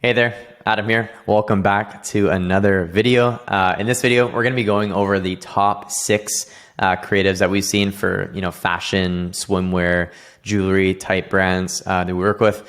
Hey there, Adam here. Welcome back to another video. In this video, we're going to be going over the top 6 creatives that we've seen for fashion, swimwear, jewelry type brands that we work with.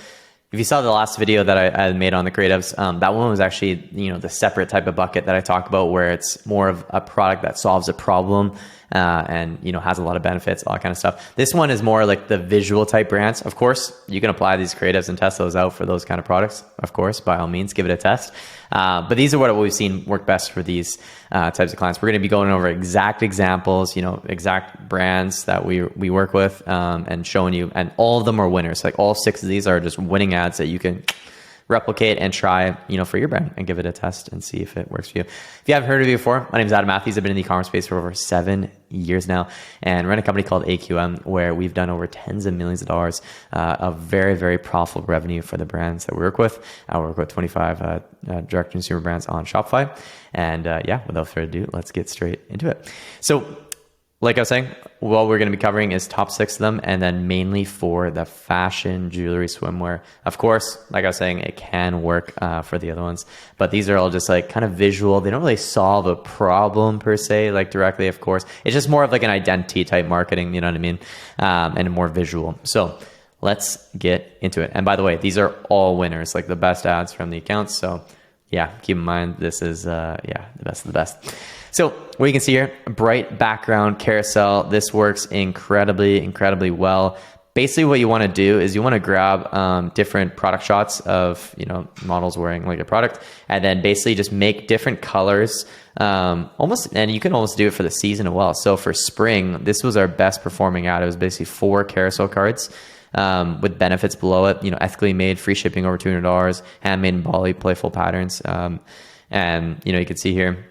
If you saw the last video that I made on the creatives, that one was actually the separate type of bucket that I talk about, where it's more of a product that solves a problem and has a lot of benefits, all that kind of stuff. This one is more like the visual type brands. Of course, you can apply these creatives and test those out for those kind of products. Of course, by all means, give it a test. But these are what we've seen work best for these types of clients. We're going to be going over exact examples, exact brands that we work with, and showing you, and all of them are winners. Like all 6 of these are just winning ads that you can replicate and try, for your brand and give it a test and see if it works for you. If you haven't heard of me before, my name is Adam Matthews. I've been in the e-commerce space for over 7 years now and run a company called AQM, where we've done over tens of millions of dollars of very, very profitable revenue for the brands that we work with. I work with 25 direct consumer brands on Shopify. And without further ado, let's get straight into it. So like I was saying, what we're going to be covering is top 6 of them, and then mainly for the fashion, jewelry, swimwear. Of course, like I was saying, it can work for the other ones, but these are all just like kind of visual. They don't really solve a problem per se, like directly, of course. It's just more of like an identity type marketing, you know what I mean? And more visual. So let's get into it. And by the way, these are all winners, like the best ads from the accounts. So yeah, keep in mind, this is the best of the best. So what you can see here, bright background carousel. This works incredibly well. Basically what you want to do is you want to grab different product shots of models wearing like a product, and then basically just make different colors almost, and you can almost do it for the season as well. So for spring, this was our best performing ad. It was basically 4 carousel cards with benefits below it, ethically made, free shipping over $200, handmade in Bali, playful patterns. And you can see here,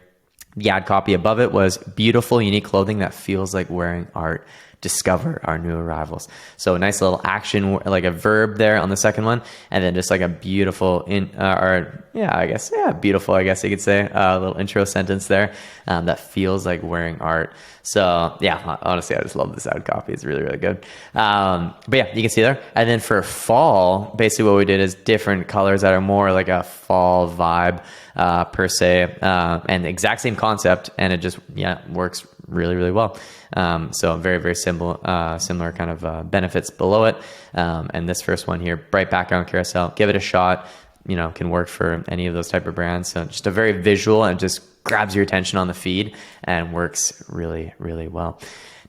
the ad copy above it was beautiful, unique clothing that feels like wearing art. Discover our new arrivals. So a nice little action, like a verb there on the second one, and then just like a beautiful beautiful, I guess you could say, a little intro sentence there that feels like wearing art. So yeah, honestly, I just love this ad copy. It's really good. But yeah, you can see there. And then for fall, basically what we did is different colors that are more like a fall vibe per se, and the exact same concept, and it just works really well. So very similar kind of benefits below it. And this first one here, bright background carousel, give it a shot. Can work for any of those type of brands. So just a very visual and just grabs your attention on the feed and works really well.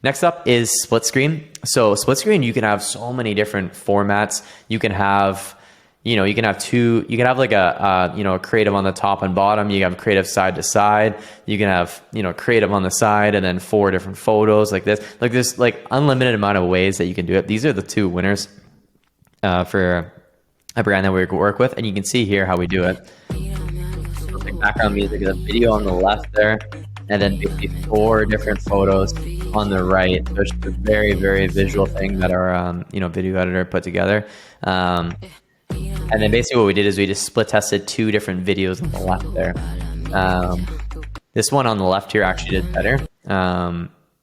Next up is split screen. So split screen, you can have so many different formats. You can have you can have like a creative on the top and bottom. You have creative side to side. You can have, creative on the side and then 4 different photos like this. Like there's like unlimited amount of ways that you can do it. These are the 2 winners for a brand that we work with. And you can see here how we do it. So like background music is a video on the left there, and then basically 4 different photos on the right. There's a very visual thing that our video editor put together. And then basically what we did is we just split tested 2 different videos on the left there. This one on the left here actually did better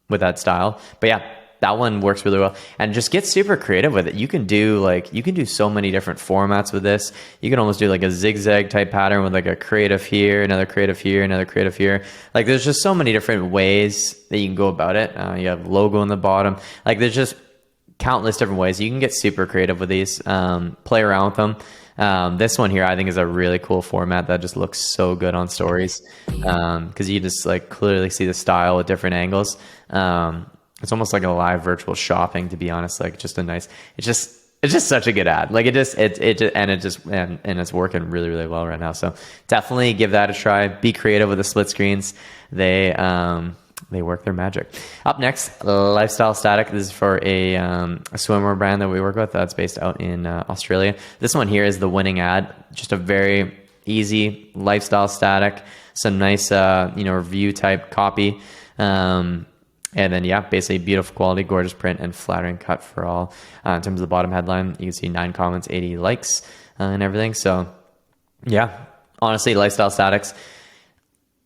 with that style. But yeah, that one works really well. And just get super creative with it. You can do so many different formats with this. You can almost do like a zigzag type pattern with like a creative here, another creative here, another creative here. Like there's just so many different ways that you can go about it. You have logo on the bottom. Like there's just countless different ways. You can get super creative with these, play around with them. This one here, I think, is a really cool format that just looks so good on stories. Cause you just like clearly see the style with different angles. It's almost like a live virtual shopping, to be honest. Like just a nice, it's just such a good ad. Like it's working really well right now. So definitely give that a try. Be creative with the split screens. They work their magic. Up next, Lifestyle Static. This is for a swimwear brand that we work with that's based out in Australia. This one here is the winning ad. Just a very easy Lifestyle Static. Some nice, review type copy. And then, basically beautiful quality, gorgeous print, and flattering cut for all. In terms of the bottom headline, you can see 9 comments, 80 likes, and everything. So, honestly, Lifestyle Statics.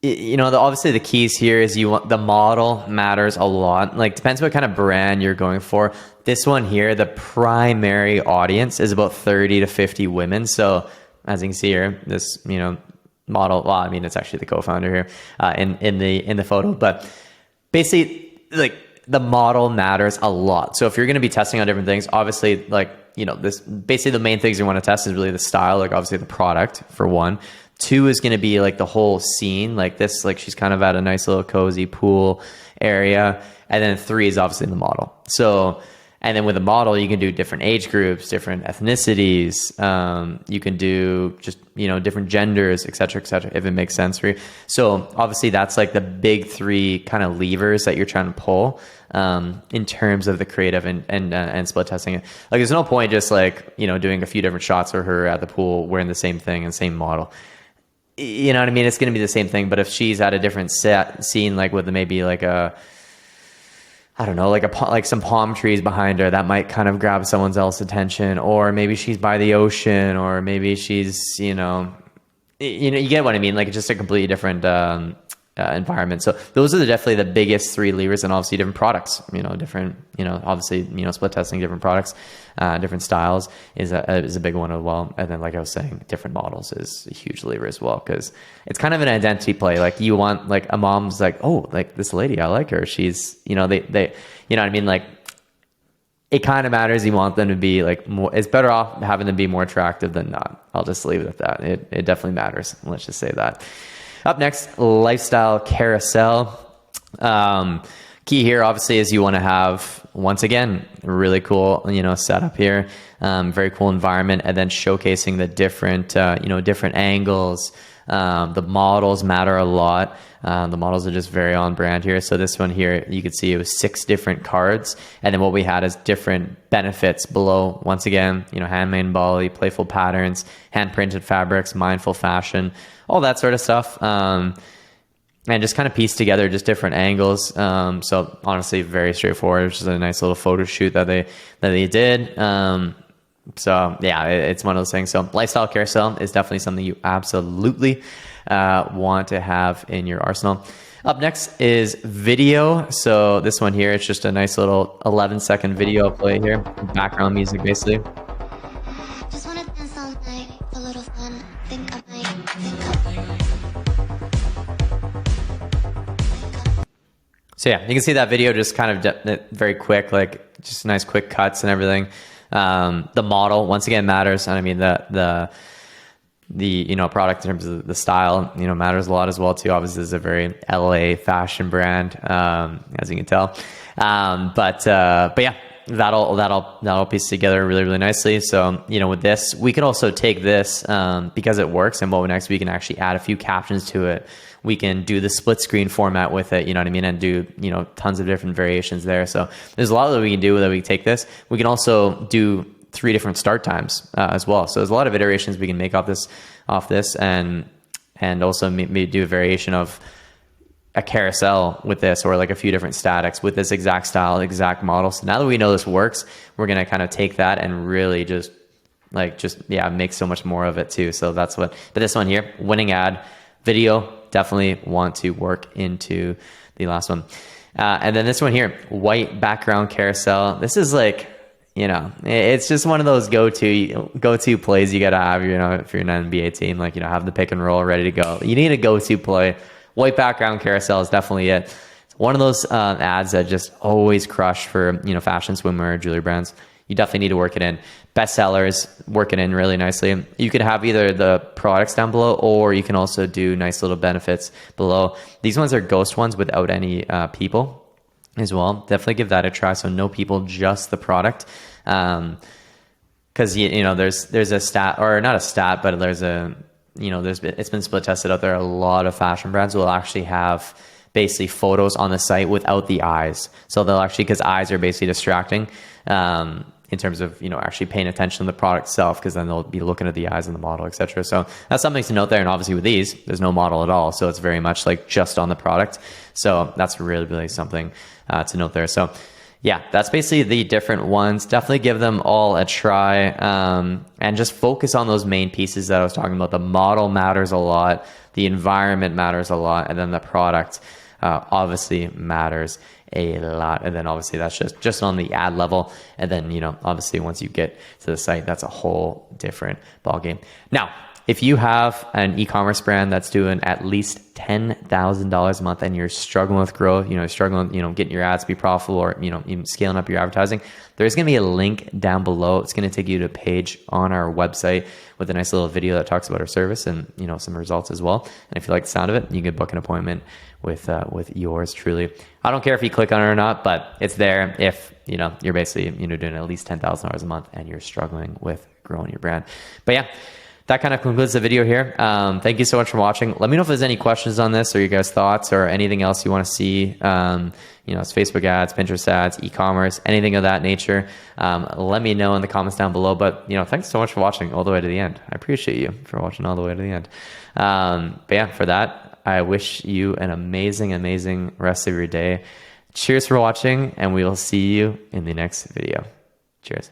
Obviously the keys here is the model matters a lot. Like depends what kind of brand you're going for. This one here, the primary audience is about 30 to 50 women. So as you can see here, this, model, well, I mean, it's actually the co-founder here in the photo, but basically like the model matters a lot. So if you're going to be testing on different things, obviously like, this basically the main things you want to test is really the style, like obviously the product for one. Two is going to be like the whole scene, like this, like she's kind of at a nice little cozy pool area. And then three is obviously the model. So, and then with a model, you can do different age groups, different ethnicities. You can do just, different genders, et cetera, if it makes sense for you. So obviously that's like the big three kind of levers that you're trying to pull in terms of the creative and split testing. Like there's no point just like, doing a few different shots of her at the pool wearing the same thing and same model. You know what I mean? It's going to be the same thing. But if she's at a different scene, like with maybe like I don't know, like some palm trees behind her, that might kind of grab someone else's attention. Or maybe she's by the ocean, or maybe she's, you get what I mean? Like it's just a completely different environment. So those are definitely the biggest three levers, and obviously different products, different, obviously, split testing different products, different styles is a big one as well. And then, like I was saying, different models is a huge lever as well, because it's kind of an identity play. Like you want, like a mom's like, oh, like this lady, I like her. She's, they, you know what I mean? Like it kind of matters. You want them to be like more, it's better off having them be more attractive than not. I'll just leave it at that. It definitely matters. Let's just say that. Up next, lifestyle carousel. Key here, obviously, is you want to have, once again, really cool, setup here. Very cool environment, and then showcasing the different, different angles. The models matter a lot. The models are just very on brand here. So this one here, you could see it was 6 different cards. And then what we had is different benefits below. Once again, handmade in Bali, playful patterns, hand printed fabrics, mindful fashion, all that sort of stuff. And just kind of piece together just different angles. So honestly, very straightforward. It's just a nice little photo shoot that they did. So yeah, it's one of those things. So lifestyle carousel is definitely something you absolutely want to have in your arsenal. Up next is video. So this one here, it's just a nice little 11-second video play here. Background music, basically. Just wanna dance all night, a little fun. Think I might. So yeah, you can see that video just kind of very quick, like just nice quick cuts and everything. The model, once again, matters. And I mean, the product in terms of the style, matters a lot as well too. Obviously, it's a very LA fashion brand, as you can tell. But yeah, that'll piece together really, really nicely. So, with this, we can also take this, because it works, and what next, we can actually add a few captions to it. We can do the split screen format with it, and do, tons of different variations there. So there's a lot that we can do that we can take this. We can also do 3 different start times as well. So there's a lot of iterations we can make off this, and also maybe do a variation of a carousel with this, or like a few different statics with this exact style, exact model. So now that we know this works, we're going to kind of take that and really just make so much more of it too. So that's but this one here, winning ad video, definitely want to work into the last one. And then this one here, white background carousel. This is like, it's just one of those go-to plays you got to have, if you're an NBA team, like, have the pick and roll ready to go. You need a go-to play. White background carousel is definitely it. It's one of those ads that just always crush for, fashion, swimwear, jewelry brands. You definitely need to work it in. Bestsellers, work it in really nicely. You could have either the products down below, or you can also do nice little benefits below. These ones are ghost ones without any people as well. Definitely give that a try. So no people, just the product. Because there's a stat, or not a stat, but there's it's been split tested out there. A lot of fashion brands will actually have basically photos on the site without the eyes. So they'll actually, because eyes are basically distracting, in terms of, actually paying attention to the product itself, because then they'll be looking at the eyes of the model, etc. So that's something to note there. And obviously with these, there's no model at all. So it's very much like just on the product. So that's really, really something to note there. So yeah, that's basically the different ones. Definitely give them all a try, and just focus on those main pieces that I was talking about. The model matters a lot. The environment matters a lot. And then the product obviously matters a lot. And then obviously that's just on the ad level. And then, obviously once you get to the site, that's a whole different ballgame. Now, if you have an e-commerce brand that's doing at least $10,000 a month and you're struggling with growth, struggling, getting your ads to be profitable, or, even scaling up your advertising, there's going to be a link down below. It's going to take you to a page on our website with a nice little video that talks about our service and, some results as well. And if you like the sound of it, you can book an appointment with yours truly. I don't care if you click on it or not, but it's there if, you're basically, doing at least $10,000 a month and you're struggling with growing your brand. But yeah, that kind of concludes the video here. Thank you so much for watching. Let me know if there's any questions on this or you guys' thoughts or anything else you want to see. It's Facebook ads, Pinterest ads, e-commerce, anything of that nature. Let me know in the comments down below. But, thanks so much for watching all the way to the end. I appreciate you for watching all the way to the end. But yeah, for that, I wish you an amazing, amazing rest of your day. Cheers for watching, and we will see you in the next video. Cheers.